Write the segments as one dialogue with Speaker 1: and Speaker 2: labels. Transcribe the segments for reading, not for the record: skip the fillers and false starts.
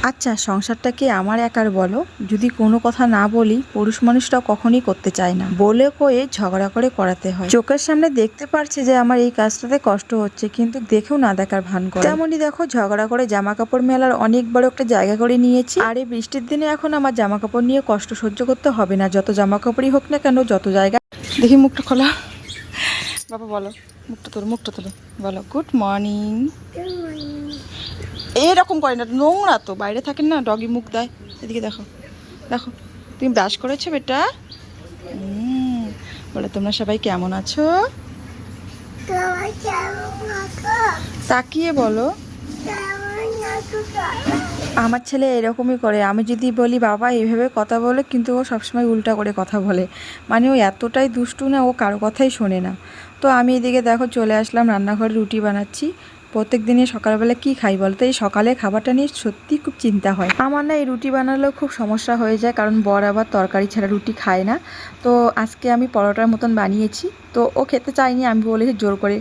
Speaker 1: আচ্ছা, সংসারটা কি আমার একার বলো? যদি কোনো কথা না বলি, পুরুষ মানুষরা কখনোই করতে চায় না, বলে কয়ে ঝগড়া করে করাতে হয়। চোখের সামনে দেখতে পারছে যে আমার এই কাজটাতে কষ্ট হচ্ছে, কিন্তু দেখেও না দেখার ভান করে। তেমনই দেখো, ঝগড়া করে জামা কাপড় মেলার অনেক বড় একটা জায়গা করে নিয়েছি। আর এই বৃষ্টির দিনে এখন আমার জামা কাপড় নিয়ে কষ্ট সহ্য করতে হবে না, যত জামা কাপড়ই হোক না কেন, যত জায়গা। দেখি মুখটা খোলা, বাবা বলো, মুখটা তোলো, বলো গুড মর্নিং। এরকম করে না, নোংরা তো, বাইরে থাকেন না, ডগি মুখ দেয়। এদিকে দেখো, দেখো তুমি ব্রাশ করেছো বেটা? বলে তোমরা সবাই কেমন আছো? তাকিয়ে বলো। আমার ছেলে এরকমই করে, আমি যদি বলি বাবা এইভাবে কথা বলে, কিন্তু ও সবসময় উল্টা করে কথা বলে। মানে ও এতটাই দুষ্টু না, ও কারো কথাই শোনে না। তো আমি এদিকে দেখো চলে আসলাম, রান্নাঘরে রুটি বানাচ্ছি। প্রত্যেক দিনই সকালবেলা কি খাই বলতো, এই সকালে খাবারটা নিয়ে সত্যি খুব চিন্তা হয় আমার। না এই রুটি বানালেও খুব সমস্যা হয়ে যায়, কারণ বর আবার তরকারি ছাড়া রুটি খায় না। তো আজকে আমি পরোটার মতন বানিয়েছি, তো ও খেতে চায়নি, আমি বলেছি জোর করে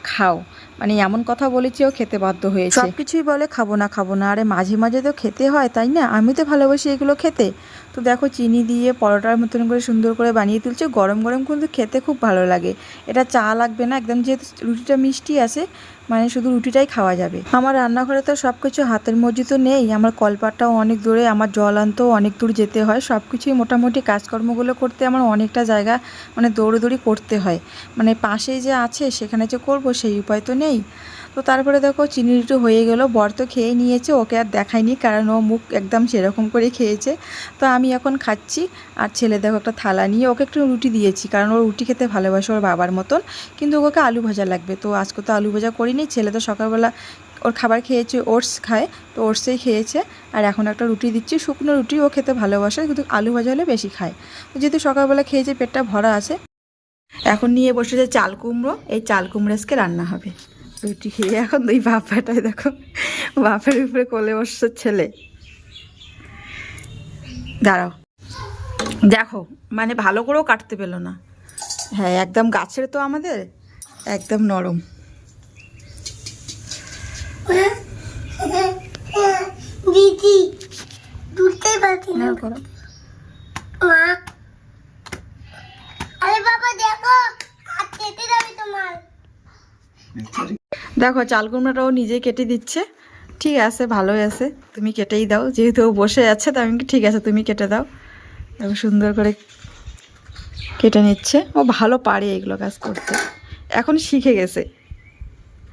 Speaker 1: খাও, মানে এমন কথা বলেছি ও খেতে বাধ্য হয়েছে। সব কিছুই বলে খাবো না, আরে মাঝে মাঝে তো খেতে হয়, তাই না? আমি তো ভালোবাসি এগুলো খেতে। তো দেখো চিনি দিয়ে পরোটার মতন করে সুন্দর করে বানিয়ে তুলছে, গরম গরম কিন্তু খেতে খুব ভালো লাগে। এটা চা লাগবে না একদম, যেহেতু রুটিটা মিষ্টি আছে, মানে শুধু রুটিটাই খাওয়া যাবে। আমার রান্নাঘরে তো সব কিছু হাতের মর্জি তো নেই, আমার কলপাটটাও অনেক দূরে, আমার জল আনতেও অনেক দূর যেতে হয়। সব কিছুই মোটামুটি কাজকর্মগুলো করতে আমার অনেকটা জায়গা মানে দৌড়ি করতে হয়। মানে পাশেই যে আছে সেখানে যে করবো সেই উপায় তো নেই। তো তারপরে দেখো চিনি রুটি হয়ে গেল, বর তো খেয়ে নিয়েছে, ওকে আর দেখায়নি, কারণ ও মুখ একদম সেরকম করে খেয়েছে। তো আমি এখন খাচ্ছি, আর ছেলে দেখো একটা থালা নিয়ে ওকে একটু রুটি দিয়েছি, কারণ ও রুটি খেতে ভালোবাসে ওর বাবার মতন, কিন্তু ওকে আলু ভাজা লাগবে। তো আজকে তো আলু ভাজা করিনি, ছেলে তো সকালবেলা ওর খাবার খেয়েছে, ওটস খায়, তো ওটসেই খেয়েছে। আর এখন একটা রুটি দিচ্ছি, শুকনো রুটি ও খেতে ভালোবাসে, কিন্তু আলু ভাজা হলে বেশি খায়। তো যেহেতু সকালবেলা খেয়েছে, পেটটা ভরা আছে। এখন নিয়ে বসেছে চাল কুমড়ো, এই চাল কুমড়ো আজকে রান্না হবে। রুটি খেয়ে এখন দুই বাপ বেটায় দেখো, বাপের উপরে কোলে বসছে ছেলে। দাঁড়াও, দেখো মানে ভালো করেও কাটতে পেলো না। হ্যাঁ একদম গাছের তো আমাদের, একদম নরম।
Speaker 2: দিদি দুধটাই বাকি না
Speaker 1: করো।
Speaker 2: মা, আরে বাবা দেখো হাত কেটে যাবে তোমার।
Speaker 1: দেখো চাল কুমড়োটাও নিজে কেটে দিচ্ছে। ঠিক আছে, ভালোই আছে, তুমি কেটেই দাও, যেহেতু ও বসে আছে, তো আমি ঠিক আছে তুমি কেটে দাও। দেখো সুন্দর করে কেটে নিচ্ছে, ও ভালো পারে এগুলো কাজ করতে, এখন শিখে গেছে।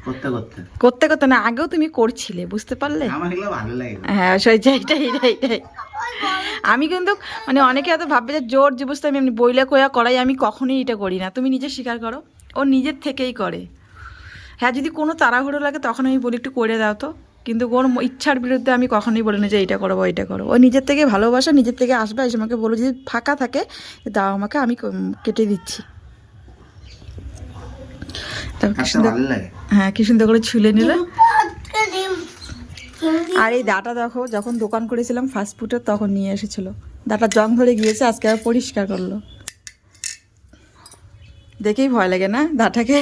Speaker 3: করতে করতে
Speaker 1: করতে করতে না, আগেও তুমি করছিলে, বুঝতে পারলে?
Speaker 3: আমার এগুলো ভালো লাগে না।
Speaker 1: হ্যাঁ এটাই। আমি কিন্তু মানে অনেকে এত ভাববে যে জোর জবরদস্তি আমি এমনি বইলে কয়া করাই, আমি কখনোই এটা করি না। তুমি নিজে স্বীকার করো, ও নিজের থেকেই করে। হ্যাঁ যদি কোনো তাড়াহুড়ো লাগে তখন আমি বলি একটু করে দাও তো, কিন্তু ওর ইচ্ছার বিরুদ্ধে আমি কখনোই বলি না যে এইটা করো ওইটা করো। ও নিজের থেকে ভালোবাসা, নিজের থেকে আসবে, এসে আমাকে বলো যদি ফাঁকা থাকে দাও আমাকে, আমি কেটে দিচ্ছি। তারপর কি সুন্দর,
Speaker 3: ভালো লাগে।
Speaker 1: হ্যাঁ কি সুন্দর করে ছুলে নিলে। আর এই দাটা দেখো, যখন দোকান করেছিলাম ফাস্টফুডের তখন নিয়ে এসেছিলো, দাটা জং ধরে গিয়েছে, আজকে আবার পরিষ্কার করলো। দেখেই ভয় লাগে না দাটাকে।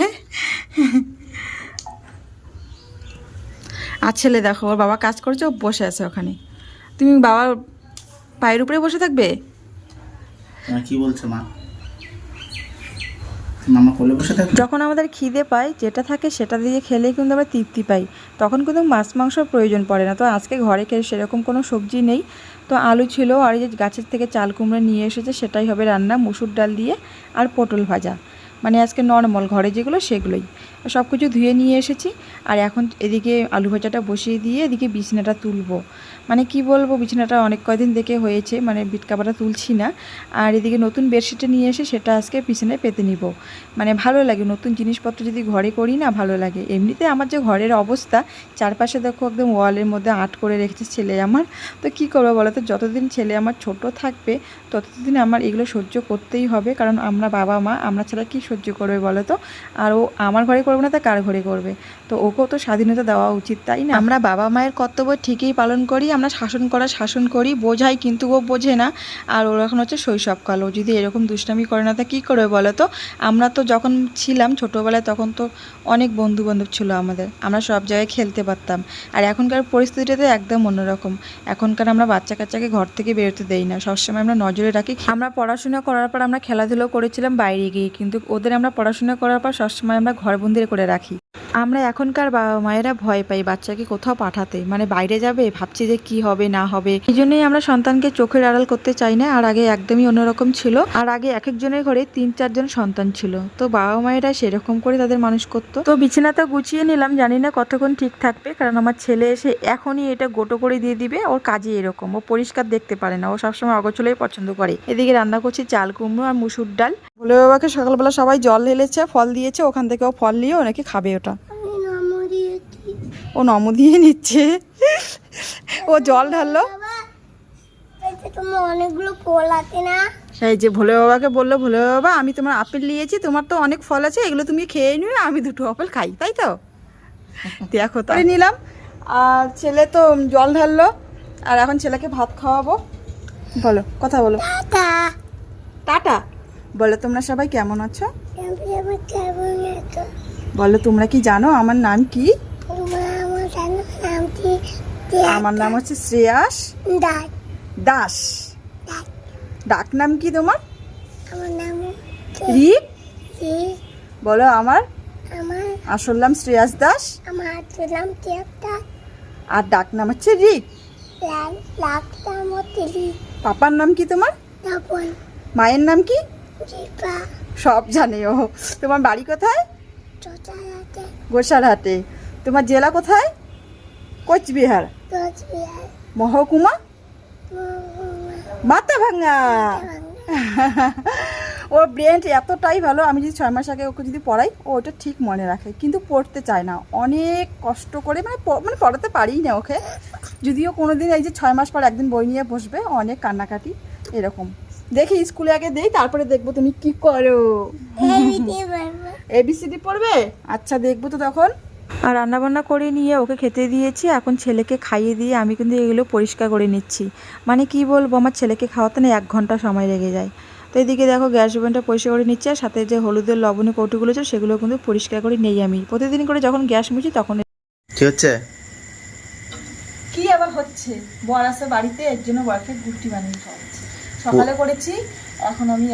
Speaker 1: আর ছেলে দেখো, ওর বাবা কাজ করছে, ও বসে আছে ওখানে। তুমি বাবার পায়ের উপরে বসে থাকবে?
Speaker 3: কি বলছো মা? মামা কোলে বসে থাকবে?
Speaker 1: যখন আমাদের খিদে পায়, যেটা থাকে সেটা দিয়ে খেলেই কিন্তু আমরা তৃপ্তি পাই, তখন কিন্তু মাছ মাংসর প্রয়োজন পড়ে না। তো আজকে ঘরে সেরকম কোনো সবজি নেই, তো আলু ছিল, আর এই যে গাছের থেকে চাল কুমড়ো নিয়ে এসেছে সেটাই হবে রান্না, মুসুর ডাল দিয়ে আর পটল ভাজা। মানে আজকে নর্মাল ঘরে যেগুলো সেগুলোই, সব কিছু ধুয়ে নিয়ে এসেছি। আর এখন এদিকে আলু ভাজাটা বসিয়ে দিয়ে এদিকে বিছনাটা তুলবো। মানে কি বলবো, বিছানাটা অনেক কয়দিন থেকে হয়েছে, মানে বিটকাবাটা তুলছি না। আর এদিকে নতুন বেডশিটটা নিয়ে এসে সেটা আজকে বিছানায় পেতে নিব। মানে ভালো লাগে নতুন জিনিসপত্র যদি ঘরে করি না, ভালো লাগে। এমনিতে আমার যে ঘরের অবস্থা, চারপাশে দেখো একদম ওয়ালের মধ্যে আর্ট করে রেখেছে ছেলে আমার। তো কী করবো বলো তো, যতদিন ছেলে আমার ছোট থাকবে ততদিন আমার এগুলো সহ্য করতেই হবে, কারণ আমরা বাবা মা, আমরা ছাড়া কী সহ্য করবে বলো তো। আর ও আমার ঘরে করবে না তা কার ঘরে করবে? তো ওকেও তো স্বাধীনতা দেওয়া উচিত, তাই না? আমরা বাবা মায়ের কর্তব্য ঠিকই পালন করি, আমরা শাসন করি, বোঝাই, কিন্তু ও বোঝে না। আর ওর এখন হচ্ছে শৈশবকাল, ও যদি এরকম দুষ্টামি করে না তা কী করবে বলো তো? আমরা তো যখন ছিলাম ছোটোবেলায় তখন তো অনেক বন্ধু বান্ধব ছিল আমাদের, আমরা সব জায়গায় খেলতে পারতাম। আর এখনকার পরিস্থিতিতে একদম অন্যরকম। এখনকার আমরা বাচ্চা কাচ্চাকে ঘর থেকে বেরোতে দেই না, সবসময় আমরা নজরে রাখি। আমরা পড়াশোনা করার পর আমরা খেলাধুলো করেছিলাম বাইরে গিয়ে, কিন্তু ওদের আমরা পড়াশোনা করার পর সবসময় আমরা ঘরবন্দি করে রাখি। আমরা এখনকার বাবা মায়েরা ভয় পাই বাচ্চাকে কোথাও পাঠাতে, মানে বাইরে যাবে ভাবছি যে কি হবে না হবে। এই জন্যই আমরা সন্তানকে চোখের আড়াল করতে চাই না। আর আগে একদমই অন্যরকম ছিল, আর আগে এক একজনের ঘরে 3-4 জন সন্তান ছিল, তো বাবা মায়েরা সেরকম করে তাদের মানুষ করতো। তো বিছানাটা গুছিয়ে নিলাম, জানি না কতক্ষণ ঠিক থাকবে, কারণ আমার ছেলে এসে এখনই এটা গোটো করে দিয়ে দিবে। ওর কাজে এরকম, ও পরিষ্কার দেখতে পারে না, ও সবসময় অগোছলেই পছন্দ করে। এদিকে রান্না করছি চাল কুমড়ো আর মুসুর ডাল। ভোলে বাবাকে সকালবেলা সবাই জল ঢেলেছে, ফল দিয়েছে, ওখান থেকে ও ফল নিয়ে ও নাকি খাবে ওটা।
Speaker 2: আমি নাম দিয়েছি।
Speaker 1: ও নম দিয়ে নিচ্ছে, ও জল ঢাললো।
Speaker 2: বাবা, এই যে তোমার অনেকগুলো ফল আছে না?
Speaker 1: সেই যে ভোলে বাবাকে বললো, ভোলে বাবা আমি তোমার আপেল নিয়েছি, তোমার তো অনেক ফল আছে, এগুলো তুমি খেয়ে নিও, আমি 2টো আপেল খাই, তাই তো? দেখো তাই নিলাম। আর ছেলে তো জল ঢাললো, আর এখন ছেলেকে ভাত খাওয়াবো। বলো, কথা বলো।
Speaker 2: টাটা।
Speaker 1: টাটা বলো। তোমরা সবাই কেমন আছো?
Speaker 2: আমি আমার কেমন আছো?
Speaker 1: বলো, তোমরা কি জানো আমার নাম কি?
Speaker 2: তোমার আমার জানো নামটি?
Speaker 1: আমার নাম হচ্ছে শ্রেয়াস
Speaker 2: দাস।
Speaker 1: দাস। ডাক নাম কি তোমার?
Speaker 2: আমার নাম
Speaker 1: রিক।
Speaker 2: কি?
Speaker 1: বলো, আমার
Speaker 2: আমার
Speaker 1: আসল নাম শ্রেয়াস দাস,
Speaker 2: আমার নাম টিয়াটা।
Speaker 1: আর ডাক নাম হচ্ছে রিক।
Speaker 2: লাল লাগতা মতিলি।
Speaker 1: পাপার নাম কি তোমার?
Speaker 2: তপন।
Speaker 1: মায়ের নাম কি?
Speaker 2: দীপা।
Speaker 1: সব জানে ও। তোমার বাড়ি কোথায়?
Speaker 2: চোচালাতে।
Speaker 1: গোসারহাটে। তোমার জেলা কোথায়? কোচবিহার।
Speaker 2: কোচবিহার।
Speaker 1: মহকুমা? মাথাভাঙা। ওর ব্রেন এতটাই ভালো, আমি যদি 6 মাস আগে ওকে যদি পড়াই ও ওটা ঠিক মনে রাখে, কিন্তু পড়তে চায় না, অনেক কষ্ট করে মানে পড়াতে পারিই না ওকে। যদিও কোনো দিন এই যে 6 মাস পর একদিন বই নিয়ে বসবে, অনেক কান্নাকাটি এরকম। দেখি স্কুলে আগে দেই, তারপরে দেখবো তুমি কি করো। ABCD পড়বে? আচ্ছা, দেখবো তো তখন। আর রান্নাবান্না করে নিয়ে ওকে খেতে দিয়েছি, এখন ছেলেকে খাইয়ে দিয়ে আমি কিন্তু এগুলো পরিষ্কার করে নিচ্ছি। মানে কি বলবো, আমার ছেলেকে খাওয়াতে না 1 ঘন্টা সময় লেগে যায়। তো এদিকে দেখো গ্যাস ওভেনটা পরিষ্কার করে নিচ্ছি, আর সাথে যে হলুদের লবণের কৌটোগুলো ছিল সেগুলো কিন্তু পরিষ্কার করে নেই আমি প্রতিদিন করে, যখন গ্যাস মুছি তখন।
Speaker 3: কি হচ্ছে?
Speaker 1: কি আবার হচ্ছে, বর আছে বাড়িতে, এর জন্য বরকে রুটি বানিয়ে খাওয়াচ্ছি। সকালে করেছি,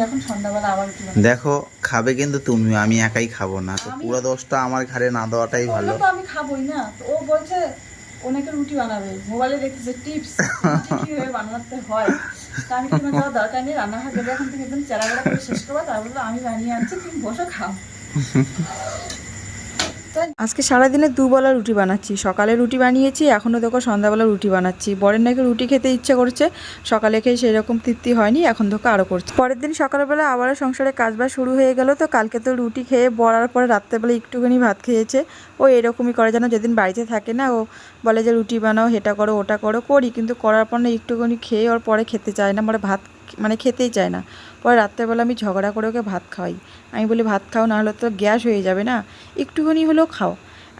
Speaker 1: এখন সন্ধ্যাবেলা আবার রুটি বানাবো।
Speaker 3: দেখো, খাবে কিন্তু তুমি, আমি একাই খাবো না, তো পুরো দোষটা আমার ঘাড়ে না দেওয়াটাই ভালো।
Speaker 1: তো আমি খাবোই না, তো ও বলছে ওনাকে রুটি বানাবে, মোবাইলে দেখতেছে টিপস কিভাবে বানাতে হয়। তা আমি কোনো যাওয়ার দরকার নেই, রান্নাঘর গেলে এখন থেকে একদম চেরাবেলা করে শেষ করবো, তার বললো আমি বানিয়ে আনছি, তুমি বসে খাও। আজকে সারাদিনে 2 বেলা রুটি বানাচ্ছি, সকালে রুটি বানিয়েছি, এখনও দেখো সন্ধ্যাবেলা রুটি বানাচ্ছি। বরের নাকি রুটি খেতে ইচ্ছে করছে, সকালে খেয়ে সেরকম তৃপ্তি হয়নি, এখন দেখো আরও করছে। পরের দিন সকালবেলা আবারও সংসারে কাজবাজ শুরু হয়ে গেল। তো কালকে তো রুটি খেয়ে বরার পরে রাত্রেবেলা একটুখানি ভাত খেয়েছে। ও এরকমই করে, যেন যেদিন বাড়িতে থাকে না ও বলে যে রুটি বানাও, এটা করো ওটা করো, করি, কিন্তু করার পর না একটুখানি খেয়ে ওর পরে খেতে চায় না, ভাত খেতেই চায় না। পরে রাত্রেবেলা আমি ঝগড়া করে ওকে ভাত খাওয়াই, আমি বলি ভাত খাও, না হলে তো গ্যাস হয়ে যাবে না, একটুখানি হলেও খাও।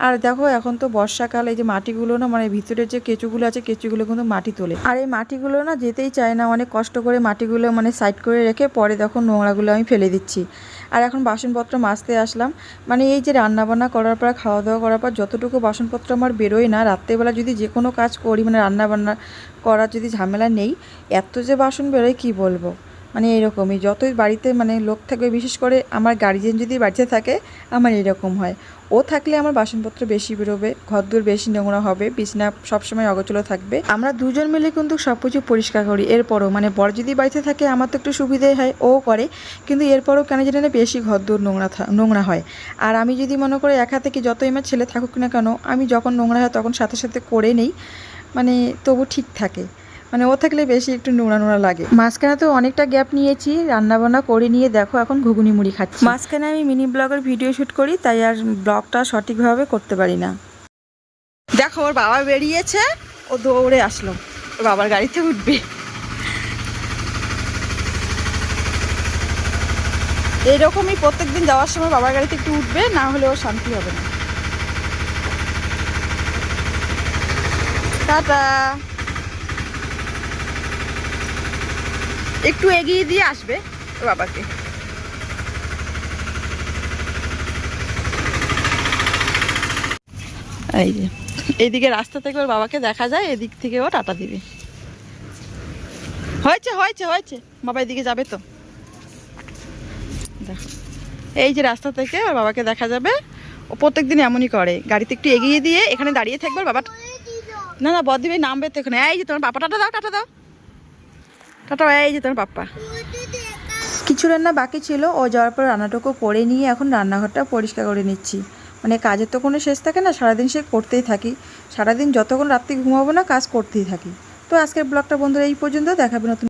Speaker 1: আর দেখো এখন তো বর্ষাকাল, এই যে মাটিগুলো না ভিতরে যে কেঁচুগুলো আছে, কেঁচুগুলো কিন্তু মাটি তোলে, আর এই মাটিগুলো না যেতেই চায় না, অনেক কষ্ট করে মাটিগুলো সাইড করে রেখে পরে দেখো নোংরাগুলো আমি ফেলে দিচ্ছি। আর এখন বাসনপত্র মাজতে আসলাম, এই যে রান্নাবান্না করার পর খাওয়া দাওয়া করার পর যতটুকু বাসনপত্র আমার বেরোয় না, রাত্রেবেলা যদি যে কোনো কাজ করি, রান্নাবান্না করার যদি ঝামেলা নেই, এত যে বাসন বেরোয় কি বলবো। এরকমই, যতই বাড়িতে লোক থাকবে, বিশেষ করে আমার গার্জিয়ান যদি বাড়িতে থাকে, আমার এরকম হয়। ও থাকলে আমার বাসনপত্র বেশি বেরোবে, ঘরদোর বেশি নোংরা হবে, বিছনা সবসময় অগোছলো থাকবে। আমরা দুজন মিলে কিন্তু সব কিছু পরিষ্কার করি। এরপরও বর যদি বাড়িতে থাকে আমার তো একটু সুবিধাই হয়, ও করে, কিন্তু এরপরও কেন জানি না বেশি ঘরদোর নোংরা হয়। আর আমি যদি মনে করি একা থেকে যতই আমার ছেলে থাকুক না কেন, আমি যখন নোংরা হয় তখন সাথে সাথে করে নেই, তবু ঠিক থাকে। ও থাকলে বেশি একটু নোংরা লাগে। মাঝখানে তো অনেকটা গ্যাপ নিয়েছি, রান্নাবান্না করে নিয়ে দেখো এখন ঘুগনি মুড়ি খাচ্ছি। মাঝখানে আমি মিনি ব্লগের ভিডিও শ্যুট করি, তাই আর ব্লগটা সঠিকভাবে করতে পারি না। দেখো ওর বাবা বেরিয়েছে, ও দৌড়ে আসলো, ওর বাবার গাড়িতে উঠবে। এইরকমই প্রত্যেকদিন যাওয়ার সময় বাবার গাড়িতে একটু উঠবে, না হলে ও শান্তি হবে না। টাটা। একটু এগিয়ে দিয়ে আসবে ওর বাবাকে। এই যে এইদিকে রাস্তা থেকে ওর বাবাকে দেখা যায়, এদিক থেকে ও টাটা দিবে। হয়েছে হয়েছে হয়েছে, বাবা এদিকে যাবে তো। দেখো এই যে রাস্তা থেকে ওর বাবাকে দেখা যাবে। ও প্রত্যেকদিন এমনই করে, গাড়িতে একটু এগিয়ে দিয়ে এখানে দাঁড়িয়ে থাকবে। ওর বাবা না না বদ দিবে, নামবে তো এখানে। এই যে তোমার পাপা, টাটা দাও, টাটা দাও, টাটা। এই যে তোমার পাপা। কিছু রান্না বাকি ছিল, ও যাওয়ার পর রান্নাটুকু করে নিয়ে এখন রান্নাঘরটা পরিষ্কার করে নিচ্ছি। মানে কাজের তো কোনো শেষ থাকে না, সারাদিন সে করতেই থাকি। সারাদিন যতক্ষণ রাত্রি ঘুমাবো না কাজ করতেই থাকি। তো আজকের ব্লগটা বন্ধুরা এই পর্যন্ত, দেখাবে নতুন